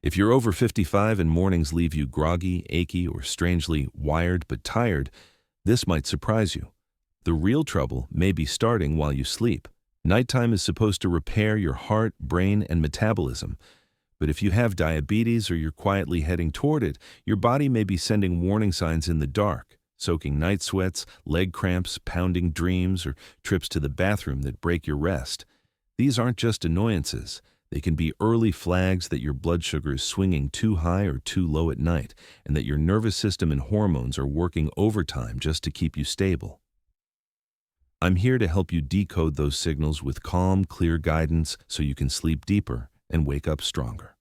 If you're over 55 and mornings leave you groggy, achy, or strangely wired but tired, this might surprise you. The real trouble may be starting while you sleep. Nighttime is supposed to repair your heart, brain, and metabolism. But if you have diabetes or you're quietly heading toward it, your body may be sending warning signs in the dark, soaking night sweats, leg cramps, pounding dreams, or trips to the bathroom that break your rest. These aren't just annoyances. They can be early flags that your blood sugar is swinging too high or too low at night, and that your nervous system and hormones are working overtime just to keep you stable. I'm here to help you decode those signals with calm, clear guidance so you can sleep deeper and wake up stronger.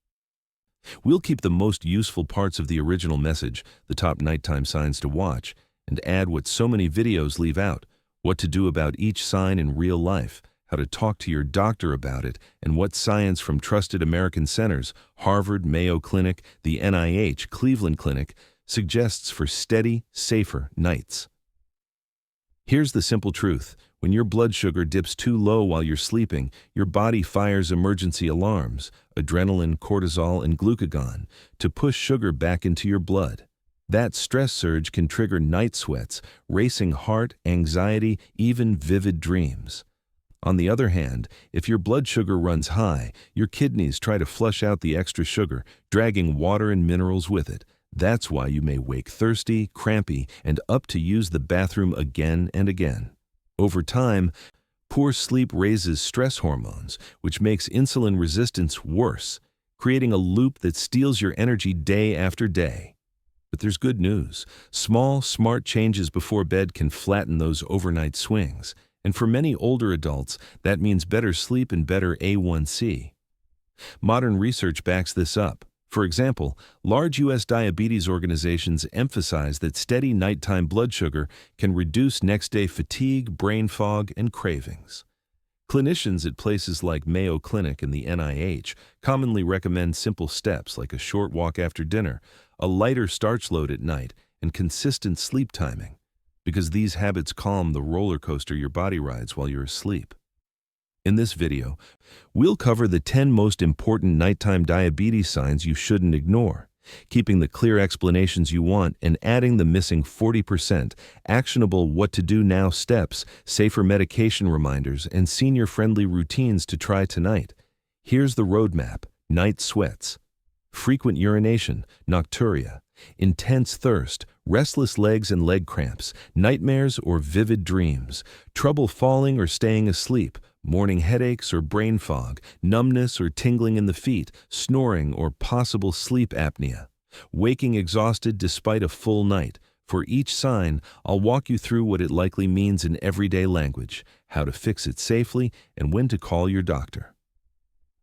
We'll keep the most useful parts of the original message, the top nighttime signs to watch, and add what so many videos leave out, what to do about each sign in real life, how to talk to your doctor about it, and what science from trusted American centers, Harvard, Mayo Clinic, the NIH, Cleveland Clinic, suggests for steady, safer nights. Here's the simple truth. When your blood sugar dips too low while you're sleeping, your body fires emergency alarms, adrenaline, cortisol, and glucagon, to push sugar back into your blood. That stress surge can trigger night sweats, racing heart, anxiety, even vivid dreams. On the other hand, if your blood sugar runs high, your kidneys try to flush out the extra sugar, dragging water and minerals with it. That's why you may wake thirsty, crampy, and up to use the bathroom again and again. Over time, poor sleep raises stress hormones, which makes insulin resistance worse, creating a loop that steals your energy day after day. But there's good news. Small, smart changes before bed can flatten those overnight swings. And for many older adults, that means better sleep and better A1C. Modern research backs this up. For example, large U.S. diabetes organizations emphasize that steady nighttime blood sugar can reduce next-day fatigue, brain fog, and cravings. Clinicians at places like Mayo Clinic and the NIH commonly recommend simple steps like a short walk after dinner, a lighter starch load at night, and consistent sleep timing, because these habits calm the roller coaster your body rides while you're asleep. In this video, we'll cover the 10 most important nighttime diabetes signs you shouldn't ignore, keeping the clear explanations you want and adding the missing 40%, actionable what-to-do-now steps, safer medication reminders, and senior-friendly routines to try tonight. Here's the roadmap: night sweats, frequent urination, nocturia, intense thirst, restless legs and leg cramps, nightmares or vivid dreams, trouble falling or staying asleep, morning headaches or brain fog, numbness or tingling in the feet, snoring or possible sleep apnea, waking exhausted despite a full night. For each sign, I'll walk you through what it likely means in everyday language, how to fix it safely, and when to call your doctor.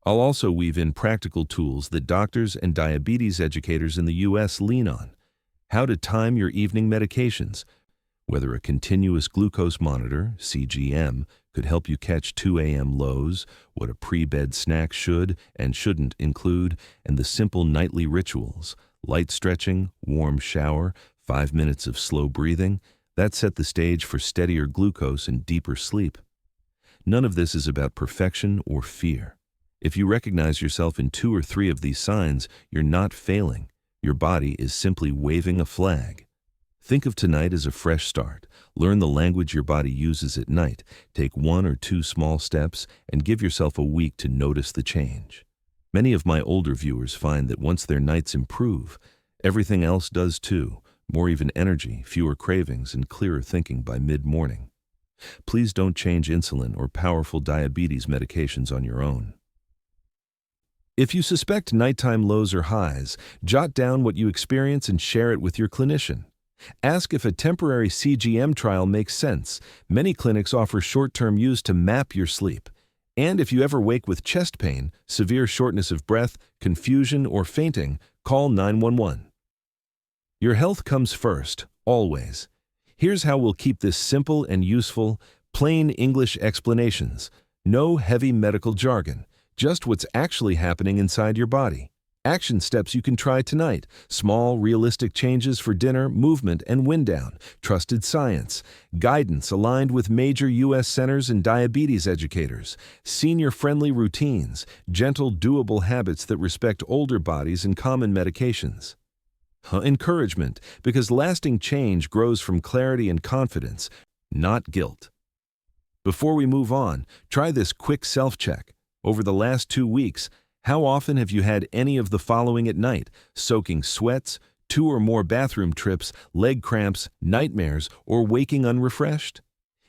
I'll also weave in practical tools that doctors and diabetes educators in the U.S. lean on. How to time your evening medications, whether a continuous glucose monitor, CGM, could help you catch 2 a.m. lows, what a pre-bed snack should and shouldn't include, and the simple nightly rituals, light stretching, warm shower, 5 minutes of slow breathing, that set the stage for steadier glucose and deeper sleep. None of this is about perfection or fear. If you recognize yourself in 2 or 3 of these signs, you're not failing. Your body is simply waving a flag. Think of tonight as a fresh start. Learn the language your body uses at night. Take 1 or 2 small steps and give yourself a week to notice the change. Many of my older viewers find that once their nights improve, everything else does too. More even energy, fewer cravings, and clearer thinking by mid-morning. Please don't change insulin or powerful diabetes medications on your own. If you suspect nighttime lows or highs, jot down what you experience and share it with your clinician. Ask if a temporary CGM trial makes sense. Many clinics offer short-term use to map your sleep. And if you ever wake with chest pain, severe shortness of breath, confusion, or fainting, call 911. Your health comes first, always. Here's how we'll keep this simple and useful, plain English explanations. No heavy medical jargon, just what's actually happening inside your body. Action steps you can try tonight. Small, realistic changes for dinner, movement, and wind down. Trusted science. Guidance aligned with major U.S. centers and diabetes educators. Senior-friendly routines. Gentle, doable habits that respect older bodies and common medications. Encouragement, because lasting change grows from clarity and confidence, not guilt. Before we move on, try this quick self-check. Over the last 2 weeks, how often have you had any of the following at night? Soaking sweats, 2 or more bathroom trips, leg cramps, nightmares, or waking unrefreshed?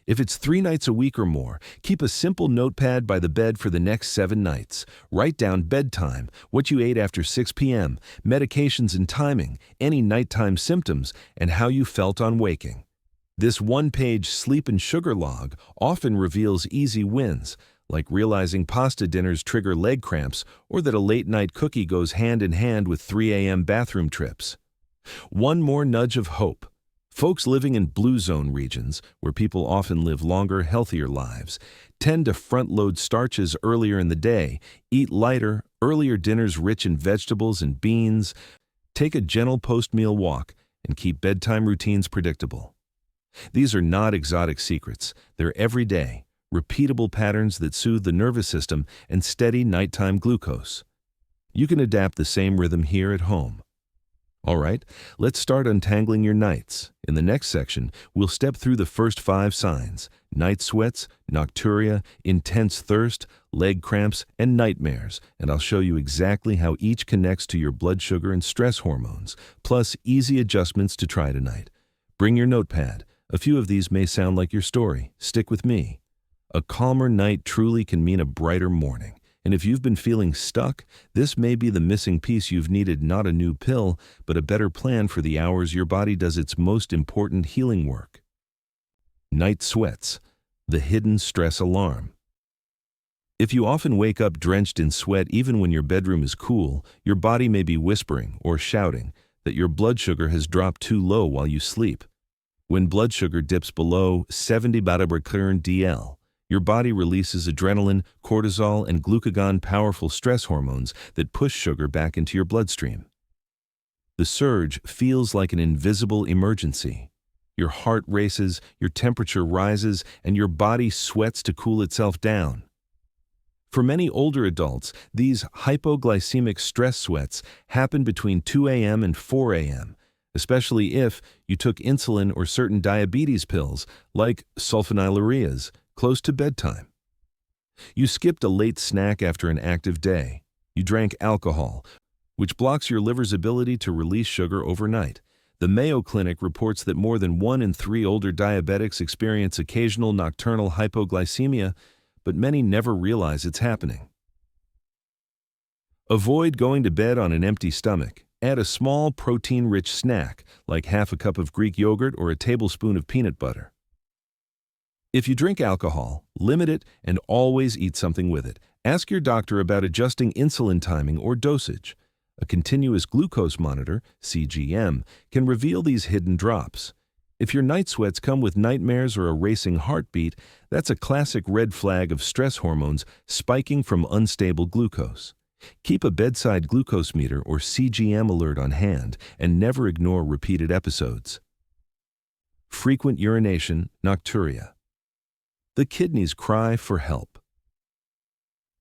If it's 3 nights a week or more, keep a simple notepad by the bed for the next 7 nights. Write down bedtime, what you ate after 6 p.m., medications and timing, any nighttime symptoms, and how you felt on waking. This one-page sleep and sugar log often reveals easy wins, like realizing pasta dinners trigger leg cramps or that a late-night cookie goes hand in hand with 3 a.m. bathroom trips. One more nudge of hope. Folks living in blue zone regions, where people often live longer, healthier lives, tend to front-load starches earlier in the day, eat lighter, earlier dinners rich in vegetables and beans, take a gentle post-meal walk, and keep bedtime routines predictable. These are not exotic secrets. They're everyday, repeatable patterns that soothe the nervous system and steady nighttime glucose. You can adapt the same rhythm here at home. All right, let's start untangling your nights. In the next section, we'll step through the first 5 signs: night sweats, nocturia, intense thirst, leg cramps, and nightmares, and I'll show you exactly how each connects to your blood sugar and stress hormones, plus easy adjustments to try tonight. Bring your notepad. A few of these may sound like your story. Stick with me. A calmer night truly can mean a brighter morning. And if you've been feeling stuck, this may be the missing piece you've needed, not a new pill, but a better plan for the hours your body does its most important healing work. Night sweats, the hidden stress alarm. If you often wake up drenched in sweat even when your bedroom is cool, your body may be whispering or shouting that your blood sugar has dropped too low while you sleep. When blood sugar dips below 70 mg/dL, your body releases adrenaline, cortisol, and glucagon, powerful stress hormones that push sugar back into your bloodstream. The surge feels like an invisible emergency. Your heart races, your temperature rises, and your body sweats to cool itself down. For many older adults, these hypoglycemic stress sweats happen between 2 a.m. and 4 a.m., especially if you took insulin or certain diabetes pills, like sulfonylureas, close to bedtime. You skipped a late snack after an active day. You drank alcohol, which blocks your liver's ability to release sugar overnight. The Mayo Clinic reports that more than 1 in 3 older diabetics experience occasional nocturnal hypoglycemia, but many never realize it's happening. Avoid going to bed on an empty stomach. Add a small protein-rich snack, like half a cup of Greek yogurt or a tablespoon of peanut butter. If you drink alcohol, limit it and always eat something with it. Ask your doctor about adjusting insulin timing or dosage. A continuous glucose monitor, CGM, can reveal these hidden drops. If your night sweats come with nightmares or a racing heartbeat, that's a classic red flag of stress hormones spiking from unstable glucose. Keep a bedside glucose meter or CGM alert on hand and never ignore repeated episodes. Frequent urination, nocturia. The kidneys cry for help.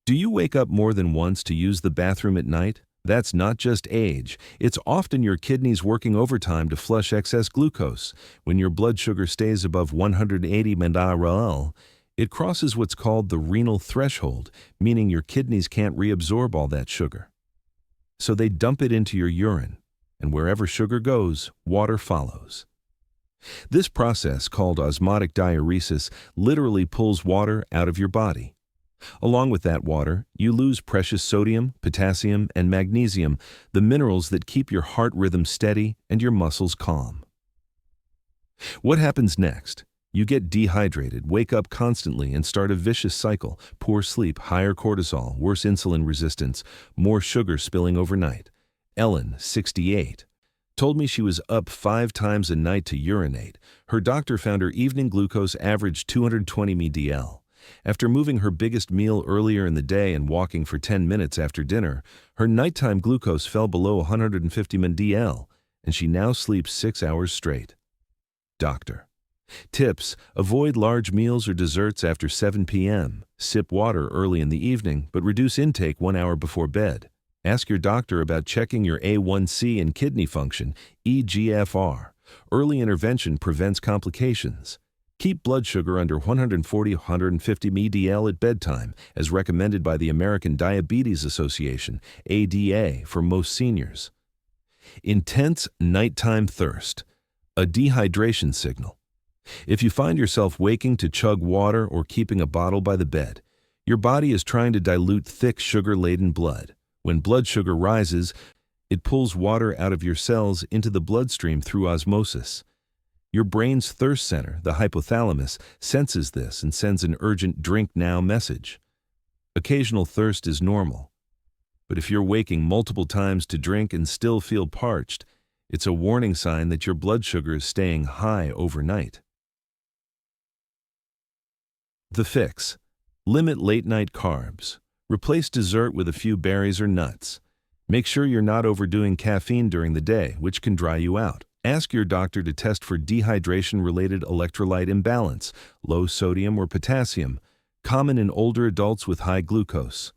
Do you wake up more than once to use the bathroom at night? That's not just age. It's often your kidneys working overtime to flush excess glucose. When your blood sugar stays above 180 mg/dL, it crosses what's called the renal threshold, meaning your kidneys can't reabsorb all that sugar. So they dump it into your urine, and wherever sugar goes, water follows. This process, called osmotic diuresis, literally pulls water out of your body. Along with that water, you lose precious sodium, potassium, and magnesium, the minerals that keep your heart rhythm steady and your muscles calm. What happens next? You get dehydrated, wake up constantly, and start a vicious cycle: poor sleep, higher cortisol, worse insulin resistance, more sugar spilling overnight. Ellen, 68, told me she was up 5 times a night to urinate. Her doctor found her evening glucose averaged 220 mdl. After moving her biggest meal earlier in the day and walking for 10 minutes after dinner, her nighttime glucose fell below 150 mdl, and she now sleeps 6 hours straight. Doctor. Tips: avoid large meals or desserts after 7 p.m. Sip water early in the evening, but reduce intake 1 hour before bed. Ask your doctor about checking your A1C and kidney function, eGFR. Early intervention prevents complications. Keep blood sugar under 140-150 mdl at bedtime, as recommended by the American Diabetes Association, ADA, for most seniors. Intense nighttime thirst, a dehydration signal. If you find yourself waking to chug water or keeping a bottle by the bed, your body is trying to dilute thick sugar-laden blood. When blood sugar rises, it pulls water out of your cells into the bloodstream through osmosis. Your brain's thirst center, the hypothalamus, senses this and sends an urgent drink now message. Occasional thirst is normal. But if you're waking multiple times to drink and still feel parched, it's a warning sign that your blood sugar is staying high overnight. The fix: limit late-night carbs. Replace dessert with a few berries or nuts. Make sure you're not overdoing caffeine during the day, which can dry you out. Ask your doctor to test for dehydration-related electrolyte imbalance, low sodium or potassium, common in older adults with high glucose.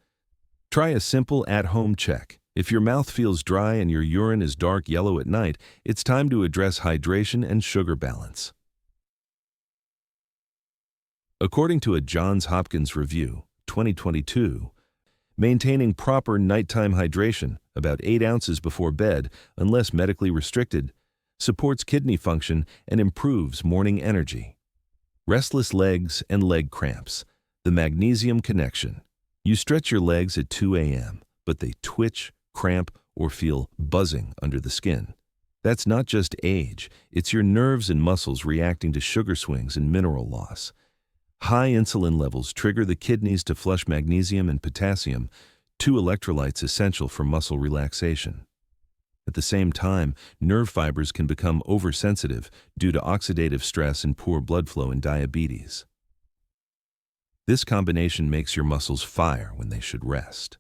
Try a simple at-home check. If your mouth feels dry and your urine is dark yellow at night, it's time to address hydration and sugar balance. According to a Johns Hopkins review, 2022, maintaining proper nighttime hydration, about 8 ounces before bed, unless medically restricted, supports kidney function and improves morning energy. Restless legs and leg cramps. The magnesium connection. You stretch your legs at 2 a.m., but they twitch, cramp, or feel buzzing under the skin. That's not just age, it's your nerves and muscles reacting to sugar swings and mineral loss. High insulin levels trigger the kidneys to flush magnesium and potassium, two electrolytes essential for muscle relaxation. At the same time, nerve fibers can become oversensitive due to oxidative stress and poor blood flow in diabetes. This combination makes your muscles fire when they should rest.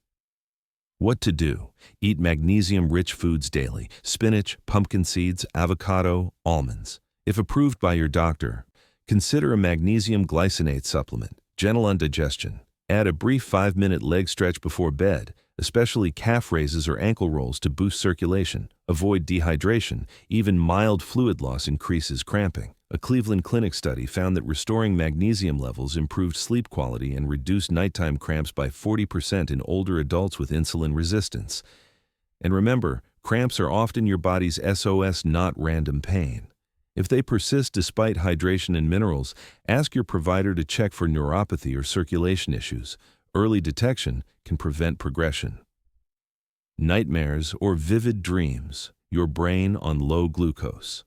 What to do? Eat magnesium-rich foods daily: spinach, pumpkin seeds, avocado, almonds. If approved by your doctor, consider a magnesium glycinate supplement, gentle on digestion. Add a brief 5-minute leg stretch before bed, especially calf raises or ankle rolls to boost circulation. Avoid dehydration. Even mild fluid loss increases cramping. A Cleveland Clinic study found that restoring magnesium levels improved sleep quality and reduced nighttime cramps by 40% in older adults with insulin resistance. And remember, cramps are often your body's SOS, not random pain. If they persist despite hydration and minerals, ask your provider to check for neuropathy or circulation issues. Early detection can prevent progression. Nightmares or vivid dreams, your brain on low glucose.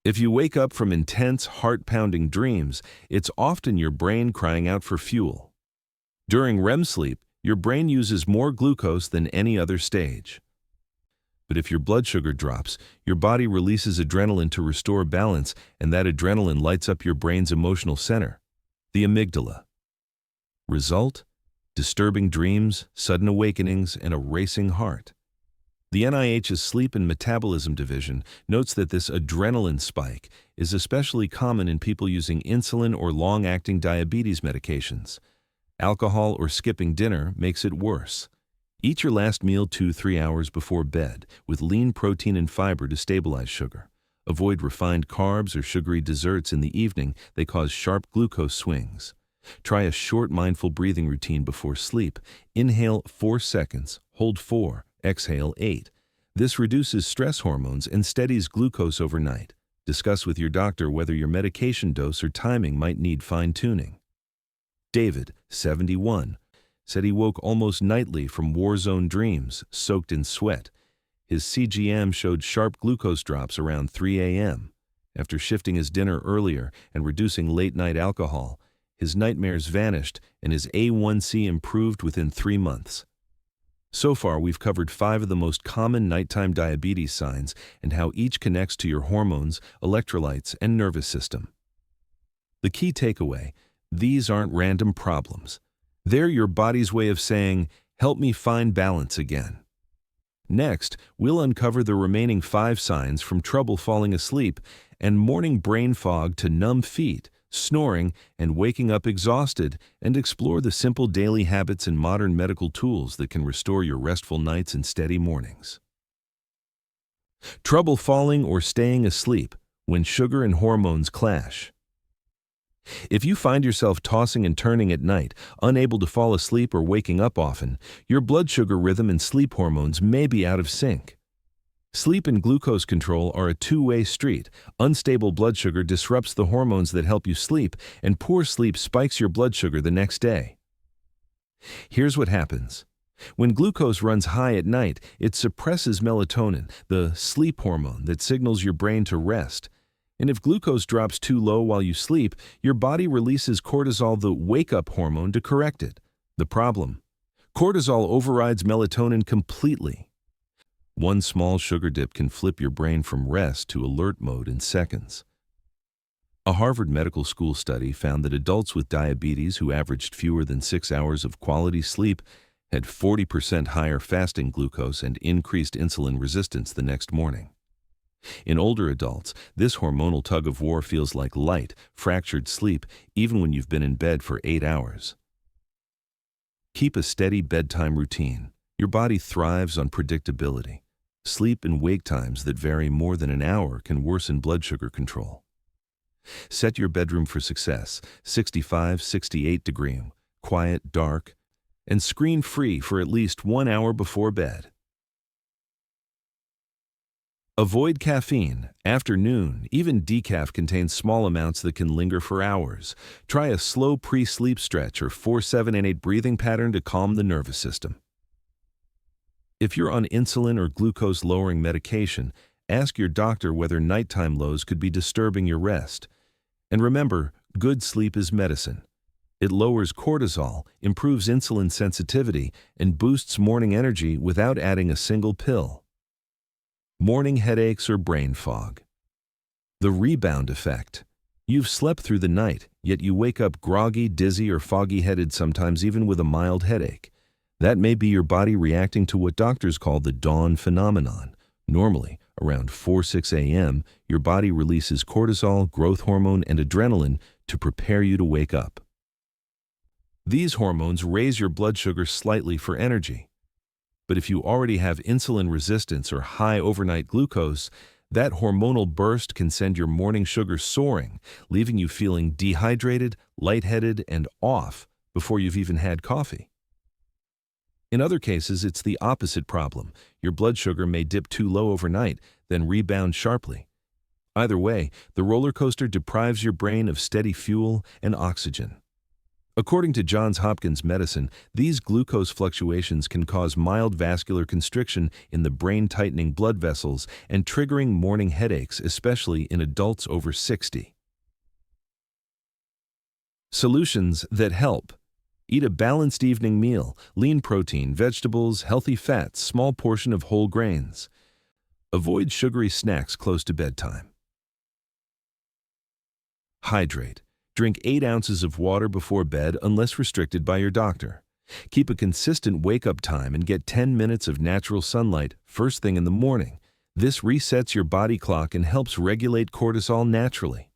If you wake up from intense, heart-pounding dreams, it's often your brain crying out for fuel. During REM sleep, your brain uses more glucose than any other stage. But if your blood sugar drops, your body releases adrenaline to restore balance, and that adrenaline lights up your brain's emotional center, the amygdala. Result? Disturbing dreams, sudden awakenings, and a racing heart. The NIH's Sleep and Metabolism Division notes that this adrenaline spike is especially common in people using insulin or long-acting diabetes medications. Alcohol or skipping dinner makes it worse. Eat your last meal 2-3 hours before bed, with lean protein and fiber to stabilize sugar. Avoid refined carbs or sugary desserts in the evening. They cause sharp glucose swings. Try a short mindful breathing routine before sleep. Inhale 4 seconds, hold 4, exhale 8. This reduces stress hormones and steadies glucose overnight. Discuss with your doctor whether your medication dose or timing might need fine-tuning. David, 71, said he woke almost nightly from war-zone dreams, soaked in sweat. His CGM showed sharp glucose drops around 3 a.m. After shifting his dinner earlier and reducing late-night alcohol, his nightmares vanished and his A1C improved within 3 months. So far, we've covered 5 of the most common nighttime diabetes signs and how each connects to your hormones, electrolytes, and nervous system. The key takeaway: These aren't random problems. They're your body's way of saying, "Help me find balance again." Next, we'll uncover the remaining 5 signs from trouble falling asleep and morning brain fog to numb feet, snoring, and waking up exhausted, and explore the simple daily habits and modern medical tools that can restore your restful nights and steady mornings. Trouble falling or staying asleep when sugar and hormones clash. If you find yourself tossing and turning at night, unable to fall asleep or waking up often, your blood sugar rhythm and sleep hormones may be out of sync. Sleep and glucose control are a two-way street. Unstable blood sugar disrupts the hormones that help you sleep, and poor sleep spikes your blood sugar the next day. Here's what happens. When glucose runs high at night, it suppresses melatonin, the sleep hormone that signals your brain to rest. And if glucose drops too low while you sleep, your body releases cortisol, the wake-up hormone, to correct it. The problem? Cortisol overrides melatonin completely. One small sugar dip can flip your brain from rest to alert mode in seconds. A Harvard Medical School study found that adults with diabetes who averaged fewer than 6 hours of quality sleep had 40% higher fasting glucose and increased insulin resistance the next morning. In older adults, this hormonal tug-of-war feels like light, fractured sleep, even when you've been in bed for 8 hours. Keep a steady bedtime routine. Your body thrives on predictability. Sleep and wake times that vary more than an hour can worsen blood sugar control. Set your bedroom for success, 65-68 degree, quiet, dark, and screen-free for at least 1 hour before bed. Avoid caffeine. After noon, even decaf contains small amounts that can linger for hours. Try a slow pre-sleep stretch or 4-7-8 breathing pattern to calm the nervous system. If you're on insulin or glucose-lowering medication, ask your doctor whether nighttime lows could be disturbing your rest. And remember, good sleep is medicine. It lowers cortisol, improves insulin sensitivity, and boosts morning energy without adding a single pill. Morning headaches or brain fog. The rebound effect. You've slept through the night, yet you wake up groggy, dizzy, or foggy-headed, sometimes even with a mild headache. That may be your body reacting to what doctors call the dawn phenomenon. Normally, around 4-6 a.m., your body releases cortisol, growth hormone, and adrenaline to prepare you to wake up. These hormones raise your blood sugar slightly for energy. But if you already have insulin resistance or high overnight glucose, that hormonal burst can send your morning sugar soaring, leaving you feeling dehydrated, lightheaded, and off before you've even had coffee. In other cases, it's the opposite problem. Your blood sugar may dip too low overnight, then rebound sharply. Either way, the roller coaster deprives your brain of steady fuel and oxygen. According to Johns Hopkins Medicine, these glucose fluctuations can cause mild vascular constriction in the brain-tightening blood vessels and triggering morning headaches, especially in adults over 60. Solutions that help. Eat a balanced evening meal, lean protein, vegetables, healthy fats, small portion of whole grains. Avoid sugary snacks close to bedtime. Hydrate. Drink 8 ounces of water before bed unless restricted by your doctor. Keep a consistent wake-up time and get 10 minutes of natural sunlight first thing in the morning. This resets your body clock and helps regulate cortisol naturally.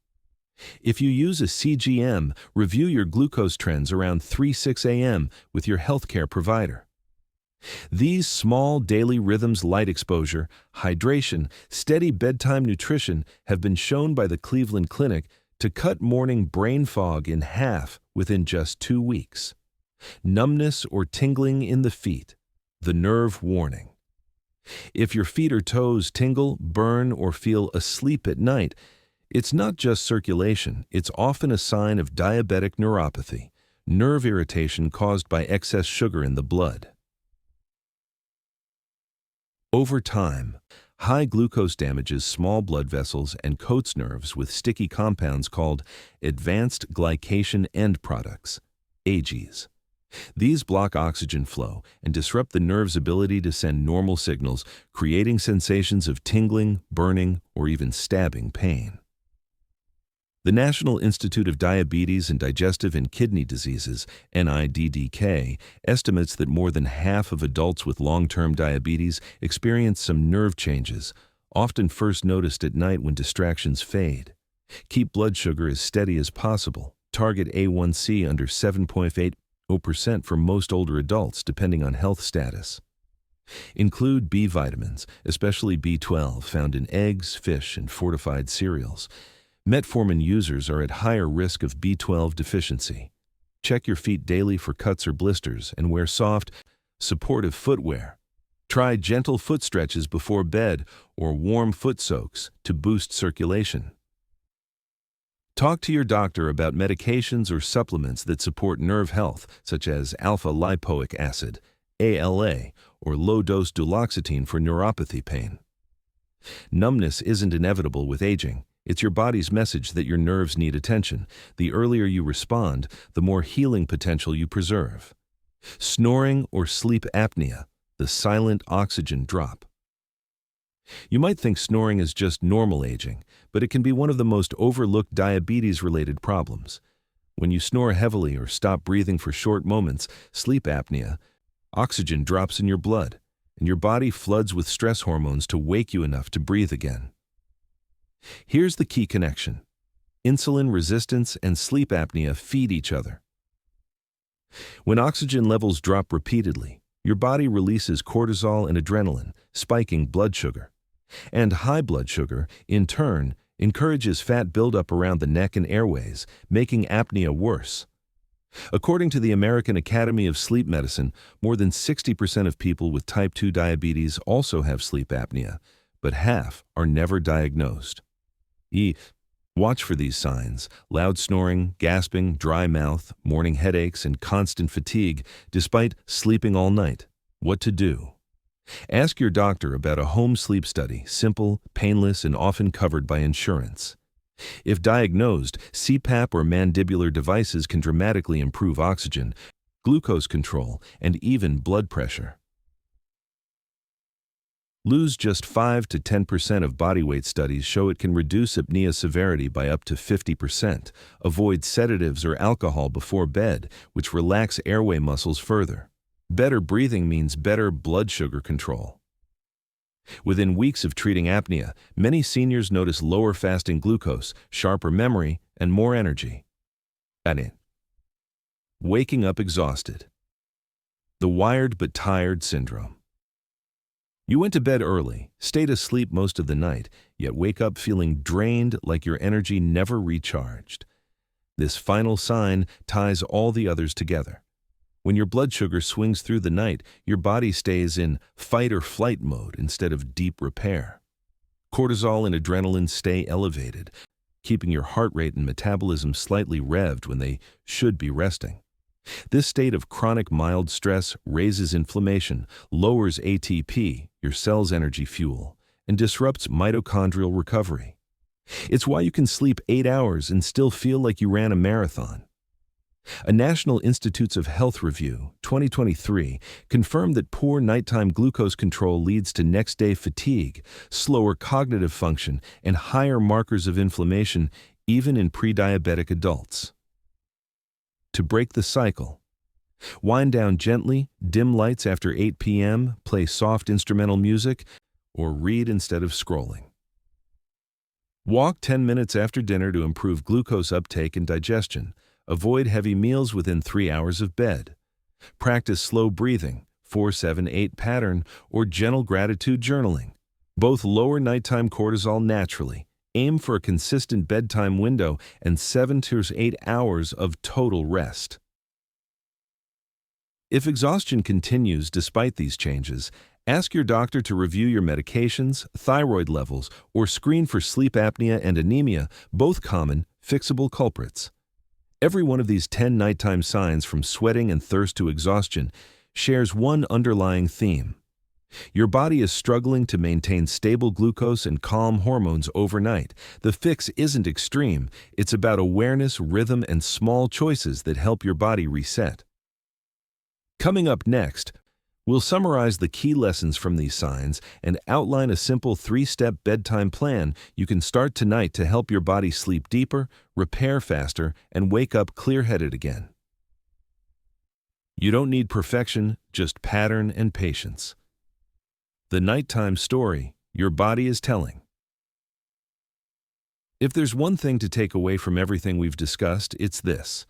If you use a CGM, review your glucose trends around 3-6 a.m. with your healthcare provider. These small daily rhythms, light exposure, hydration, steady bedtime nutrition, have been shown by the Cleveland Clinic to cut morning brain fog in half within just 2 weeks. Numbness or tingling in the feet. The nerve warning. If your feet or toes tingle, burn, or feel asleep at night, it's not just circulation, it's often a sign of diabetic neuropathy, nerve irritation caused by excess sugar in the blood. Over time, high glucose damages small blood vessels and coats nerves with sticky compounds called advanced glycation end products, AGEs. These block oxygen flow and disrupt the nerve's ability to send normal signals, creating sensations of tingling, burning, or even stabbing pain. The National Institute of Diabetes and Digestive and Kidney Diseases, NIDDK, estimates that more than half of adults with long-term diabetes experience some nerve changes, often first noticed at night when distractions fade. Keep blood sugar as steady as possible. Target A1C under 7.80% for most older adults, depending on health status. Include B vitamins, especially B12, found in eggs, fish, and fortified cereals. Metformin users are at higher risk of B12 deficiency. Check your feet daily for cuts or blisters and wear soft, supportive footwear. Try gentle foot stretches before bed or warm foot soaks to boost circulation. Talk to your doctor about medications or supplements that support nerve health, such as alpha-lipoic acid, ALA, or low-dose duloxetine for neuropathy pain. Numbness isn't inevitable with aging. It's your body's message that your nerves need attention. The earlier you respond, the more healing potential you preserve. Snoring or sleep apnea, the silent oxygen drop. You might think snoring is just normal aging, but it can be one of the most overlooked diabetes-related problems. When you snore heavily or stop breathing for short moments, sleep apnea, oxygen drops in your blood, and your body floods with stress hormones to wake you enough to breathe again. Here's the key connection. Insulin resistance and sleep apnea feed each other. When oxygen levels drop repeatedly, your body releases cortisol and adrenaline, spiking blood sugar. And high blood sugar, in turn, encourages fat buildup around the neck and airways, making apnea worse. According to the American Academy of Sleep Medicine, more than 60% of people with type 2 diabetes also have sleep apnea, but half are never diagnosed. Watch for these signs: loud snoring, gasping, dry mouth, morning headaches, and constant fatigue, despite sleeping all night. What to do? Ask your doctor about a home sleep study, simple, painless, and often covered by insurance. If diagnosed, CPAP or mandibular devices can dramatically improve oxygen, glucose control, and even blood pressure. Lose just 5 to 10% of body weight studies show it can reduce apnea severity by up to 50%. Avoid sedatives or alcohol before bed, which relax airway muscles further. Better breathing means better blood sugar control. Within weeks of treating apnea, many seniors notice lower fasting glucose, sharper memory, and more energy. Waking up exhausted. The wired but tired syndrome. You went to bed early, stayed asleep most of the night, yet wake up feeling drained, like your energy never recharged. This final sign ties all the others together. When your blood sugar swings through the night, your body stays in fight or flight mode instead of deep repair. Cortisol and adrenaline stay elevated, keeping your heart rate and metabolism slightly revved when they should be resting. This state of chronic mild stress raises inflammation, lowers ATP, your cell's energy fuel, and disrupts mitochondrial recovery. It's why you can sleep 8 hours and still feel like you ran a marathon. A National Institutes of Health review, 2023, confirmed that poor nighttime glucose control leads to next-day fatigue, slower cognitive function, and higher markers of inflammation, even in pre-diabetic adults. To break the cycle, wind down gently, dim lights after 8 p.m., play soft instrumental music, or read instead of scrolling. Walk 10 minutes after dinner to improve glucose uptake and digestion. Avoid heavy meals within 3 hours of bed. Practice slow breathing, 4-7-8 pattern, or gentle gratitude journaling. Both lower nighttime cortisol naturally. Aim for a consistent bedtime window and 7 to 8 hours of total rest. If exhaustion continues despite these changes, ask your doctor to review your medications, thyroid levels, or screen for sleep apnea and anemia, both common, fixable culprits. Every one of these 10 nighttime signs, from sweating and thirst to exhaustion, shares one underlying theme. Your body is struggling to maintain stable glucose and calm hormones overnight. The fix isn't extreme. It's about awareness, rhythm, and small choices that help your body reset. Coming up next, We'll summarize the key lessons from these signs and outline a simple 3-step bedtime plan you can start tonight to help your body sleep deeper, repair faster, and wake up clear-headed again. You don't need perfection, just pattern and patience. The nighttime story your body is telling. If there's one thing to take away from everything we've discussed, it's this.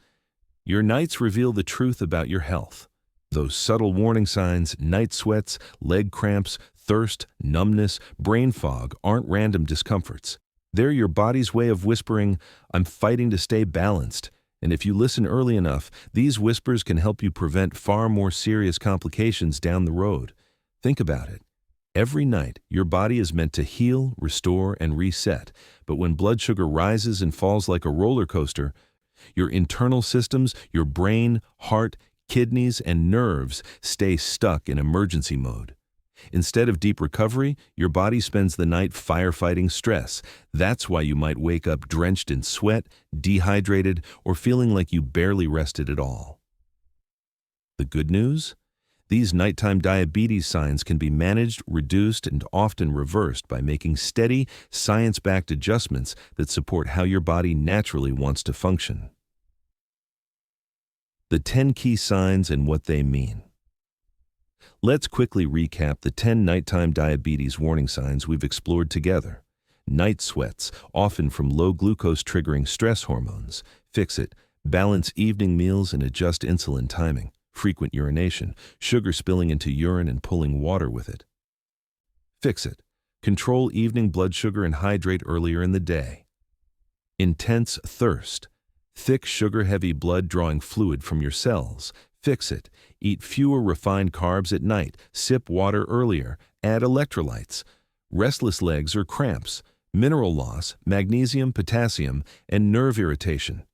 Your nights reveal the truth about your health. Those subtle warning signs, night sweats, leg cramps, thirst, numbness, brain fog aren't random discomforts. They're your body's way of whispering, "I'm fighting to stay balanced." And if you listen early enough, these whispers can help you prevent far more serious complications down the road. Think about it. Every night, your body is meant to heal, restore, and reset. But when blood sugar rises and falls like a roller coaster, your internal systems, your brain, heart, kidneys, and nerves stay stuck in emergency mode. Instead of deep recovery, your body spends the night firefighting stress. That's why you might wake up drenched in sweat, dehydrated, or feeling like you barely rested at all. The good news? These nighttime diabetes signs can be managed, reduced, and often reversed by making steady, science-backed adjustments that support how your body naturally wants to function. The 10 key signs and what they mean. Let's quickly recap the 10 nighttime diabetes warning signs we've explored together. Night sweats, often from low glucose triggering stress hormones. Fix it. Balance evening meals and adjust insulin timing. Frequent urination, sugar spilling into urine and pulling water with it. Fix it. Control evening blood sugar and hydrate earlier in the day. Intense thirst. Thick sugar-heavy blood drawing fluid from your cells. Fix it. Eat fewer refined carbs at night. Sip water earlier. Add electrolytes. Restless legs or cramps. Mineral loss, magnesium, potassium, and nerve irritation.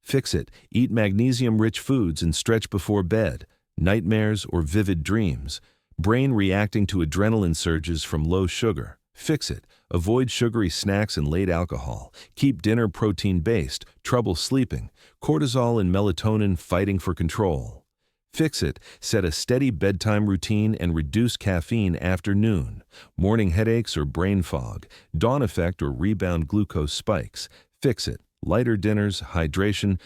Fix it. Eat magnesium-rich foods and stretch before bed. Nightmares or vivid dreams. Brain reacting to adrenaline surges from low sugar. Fix it. Avoid sugary snacks and late alcohol. Keep dinner protein-based. Trouble sleeping. Cortisol and melatonin fighting for control. Fix it. Set a steady bedtime routine and reduce caffeine after noon. Morning headaches or brain fog. Dawn effect or rebound glucose spikes. Fix it. Lighter dinners, hydration,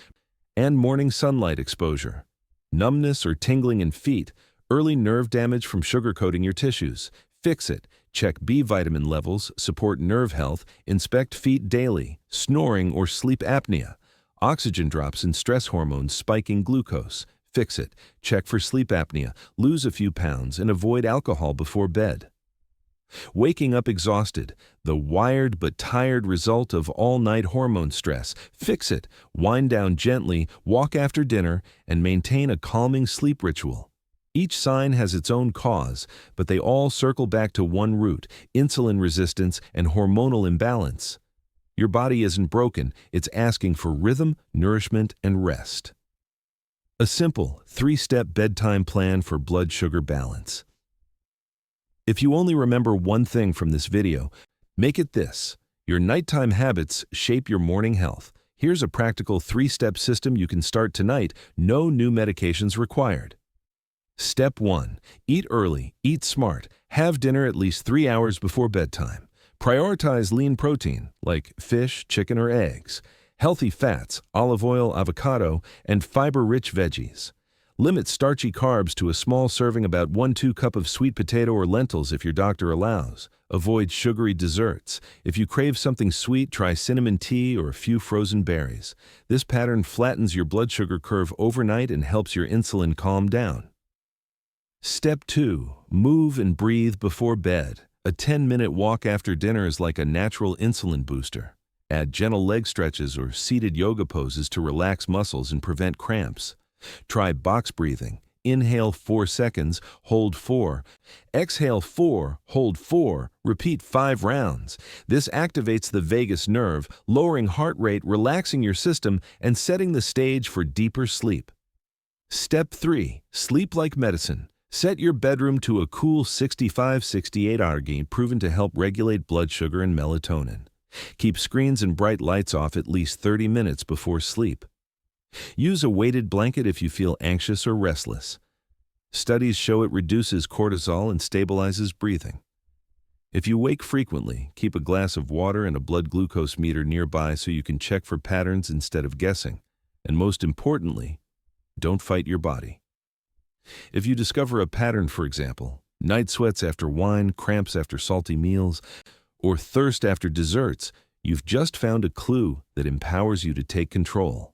and morning sunlight exposure. Numbness or tingling in feet. Early nerve damage from sugarcoating your tissues. Fix it. Check B vitamin levels, support nerve health, inspect feet daily. Snoring or sleep apnea. Oxygen drops and stress hormones spiking glucose. Fix it. Check for sleep apnea, lose a few pounds, and avoid alcohol before bed. Waking up exhausted, the wired but tired result of all-night hormone stress. Fix it. Wind down gently, walk after dinner, and maintain a calming sleep ritual. Each sign has its own cause, but they all circle back to one root: insulin resistance and hormonal imbalance. Your body isn't broken, it's asking for rhythm, nourishment, and rest. A simple, 3-step bedtime plan for blood sugar balance. If you only remember one thing from this video, make it this: your nighttime habits shape your morning health. Here's a practical 3-step system you can start tonight, no new medications required. Step 1. Eat early, eat smart, have dinner at least 3 hours before bedtime. Prioritize lean protein, like fish, chicken, or eggs. Healthy fats, olive oil, avocado, and fiber-rich veggies. Limit starchy carbs to a small serving, about 1–2 cups of sweet potato or lentils if your doctor allows. Avoid sugary desserts. If you crave something sweet, try cinnamon tea or a few frozen berries. This pattern flattens your blood sugar curve overnight and helps your insulin calm down. Step 2. Move and breathe before bed. A 10-minute walk after dinner is like a natural insulin booster. Add gentle leg stretches or seated yoga poses to relax muscles and prevent cramps. Try box breathing. Inhale 4 seconds, hold 4. Exhale 4, hold 4. Repeat 5 rounds. This activates the vagus nerve, lowering heart rate, relaxing your system, and setting the stage for deeper sleep. Step 3. Sleep like medicine. Set your bedroom to a cool 65–68 degrees, proven to help regulate blood sugar and melatonin. Keep screens and bright lights off at least 30 minutes before sleep. Use a weighted blanket if you feel anxious or restless. Studies show it reduces cortisol and stabilizes breathing. If you wake frequently, keep a glass of water and a blood glucose meter nearby so you can check for patterns instead of guessing. And most importantly, don't fight your body. If you discover a pattern, for example, night sweats after wine, cramps after salty meals, or thirst after desserts, you've just found a clue that empowers you to take control.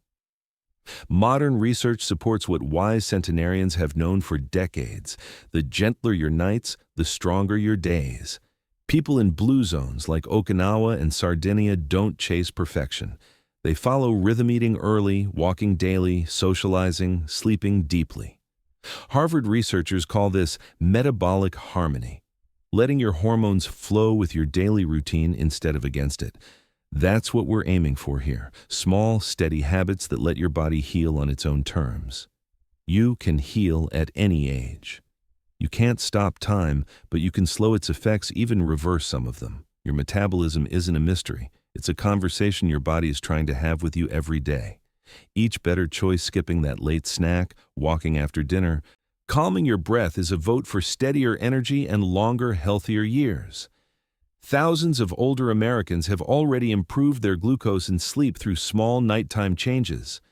Modern research supports what wise centenarians have known for decades. The gentler your nights, the stronger your days. People in blue zones like Okinawa and Sardinia don't chase perfection. They follow rhythm, eating early, walking daily, socializing, sleeping deeply. Harvard researchers call this metabolic harmony, letting your hormones flow with your daily routine instead of against it. That's what we're aiming for here, small, steady habits that let your body heal on its own terms. You can heal at any age. You can't stop time, but you can slow its effects, even reverse some of them. Your metabolism isn't a mystery. It's a conversation your body is trying to have with you every day. Each better choice, skipping that late snack, walking after dinner, calming your breath, is a vote for steadier energy and longer, healthier years. Thousands of older Americans have already improved their glucose and sleep through small nighttime changes.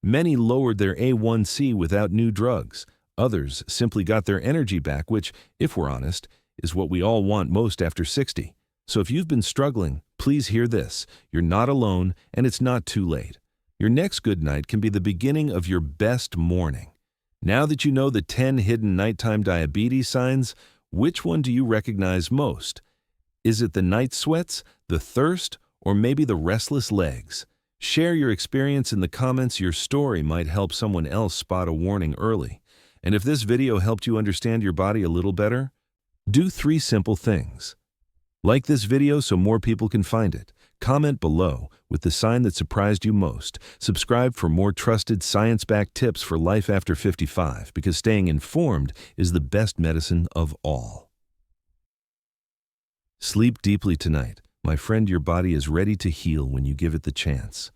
Many lowered their A1C without new drugs. Others simply got their energy back, which, if we're honest, is what we all want most after 60. So if you've been struggling, please hear this. You're not alone, and it's not too late. Your next good night can be the beginning of your best morning. Now that you know the 10 hidden nighttime diabetes signs, which one do you recognize most? Is it the night sweats, the thirst, or maybe the restless legs? Share your experience in the comments. Your story might help someone else spot a warning early. And if this video helped you understand your body a little better, do 3 simple things. Like this video so more people can find it. Comment below with the sign that surprised you most. Subscribe for more trusted, science-backed tips for life after 55, because staying informed is the best medicine of all. Sleep deeply tonight. My friend, your body is ready to heal when you give it the chance.